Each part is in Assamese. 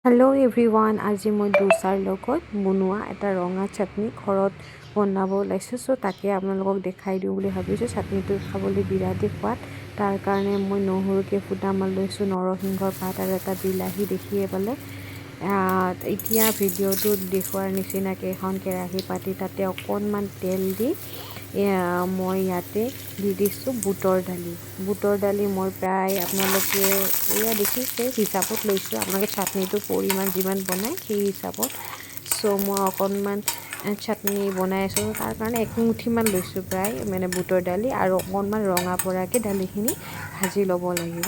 হেল্ল' এভৰিৱান, আজি মই ডোছাৰ লগত বনোৱা এটা ৰঙা চাটনি ঘৰত বনাব ওলাইছোঁ। চ' তাকে আপোনালোকক দেখাই দিওঁ বুলি ভাবিছোঁ। চাটনিটো খাবলৈ বিৰাটেই সোৱাদ। তাৰ কাৰণে মই নহৰুকে ফুটামান লৈছোঁ, নৰসিংহৰ পাত আৰু এটা বিলাহী দেখিয়ে পালে। এতিয়া ভিডিঅ'টোত দেখুৱাৰ নিচিনাকৈ এখন কেৰাহী পাতি তাতে অকণমান তেল দি মই ইয়াতে দি দিছোঁ বুটৰ দালি। বুটৰ দালি মই প্ৰায় আপোনালোকে এয়া দেখিছে হিচাপত লৈছোঁ। আপোনালোকে চাটনিটোৰ পৰিমাণ যিমান বনায় সেই হিচাপত। চ' মই অকণমান চাটনি বনাই আছোঁ, তাৰ কাৰণে একমুঠিমান লৈছোঁ প্ৰায় বুটৰ দালি, আৰু অকণমান ৰঙা পৰাকৈ দালিখিনি ভাজি ল'ব লাগিব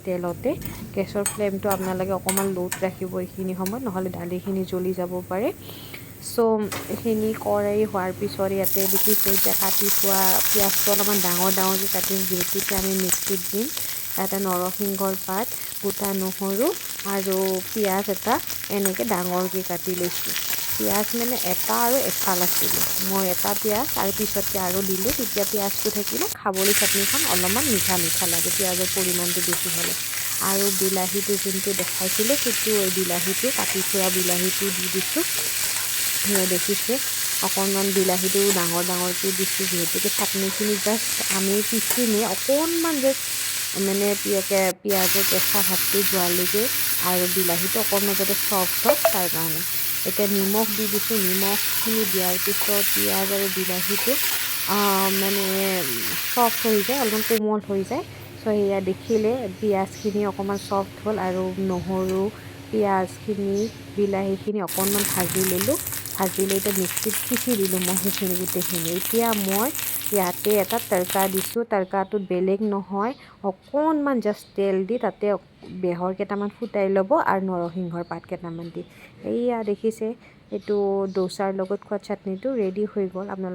তেলতে। গেছৰ ফ্লেমটো আপোনালোকে অকণমান ল'ত ৰাখিব এইখিনি সময়ত, নহ'লে দালিখিনি জ্বলি যাব পাৰে। চ' এইখিনি কৰাই হোৱাৰ পিছত ইয়াতে দেখিছে এতিয়া কাটি থোৱা পিঁয়াজটো অলপমান ডাঙৰ ডাঙৰকৈ কাটিছোঁ, যিহেতু এতিয়া আমি মিক্সিত দিম। ইয়াতে নৰসিংহৰ পাত, গোটা নহৰু আৰু পিঁয়াজ এটা এনেকৈ ডাঙৰকৈ কাটি লৈছোঁ। পিঁয়াজ এটা আৰু এফাল আছিলে, মই এটা পিঁয়াজ আৰু পিছতকৈ আৰু দিলোঁ। তেতিয়া পিঁয়াজটো থাকিলে খাবলৈ চাটনিখন অলপমান মিঠা মিঠা লাগে, পিঁয়াজৰ পৰিমাণটো বেছি হ'লে। আৰু বিলাহীটো যোনটো দেখাইছিলোঁ সেইটো বিলাহীটো কাটি থোৱা বিলাহীটো দি দিছোঁ। সেয়া দেখিছে অকণমান বিলাহীটো ডাঙৰ ডাঙৰকৈ দিছোঁ, যিহেতুকে চাটনিখিনি জাষ্ট আমি পিচিমেই, অকণমান জাষ্ট পিঁয়াজৰ কেঁচা ভাৱটো যোৱালৈকে, আৰু বিলাহীটো অকণমান যাতে চফ্ট হয় তাৰ কাৰণে। এতিয়া নিমখ দি দিছোঁ। নিমখখিনি দিয়াৰ পিছত পিঁয়াজ আৰু বিলাহীটো চফ্ট হৈ যায়, অলপমান কোমল হৈ যায়। চ' সেয়া দেখিলে পিঁয়াজখিনি অকণমান চফ্ট হ'ল, আৰু নহৰু পিঁয়াজখিনি বিলাহীখিনি অকণমান ভাজি ল'লোঁ। ভাজি লৈ এতিয়া মিক্সিত পিচি দিলোঁ মই সেইখিনি গোটেইখিনি। এতিয়া মই ইয়াতে এটা তড়কা দিছোঁ। তড়কাটোত বেলেগ নহয়, অকণমান জাষ্ট তেল দি তাতে বেহৰ কেইটামান ফুটাই ল'ব আৰু নৰসিংহৰ পাত কেইটামান দি, এইয়া দেখিছে এইটো ডোছাৰ লগত খোৱা চাটনিটো ৰেডি হৈ গ'ল। আপোনালোকে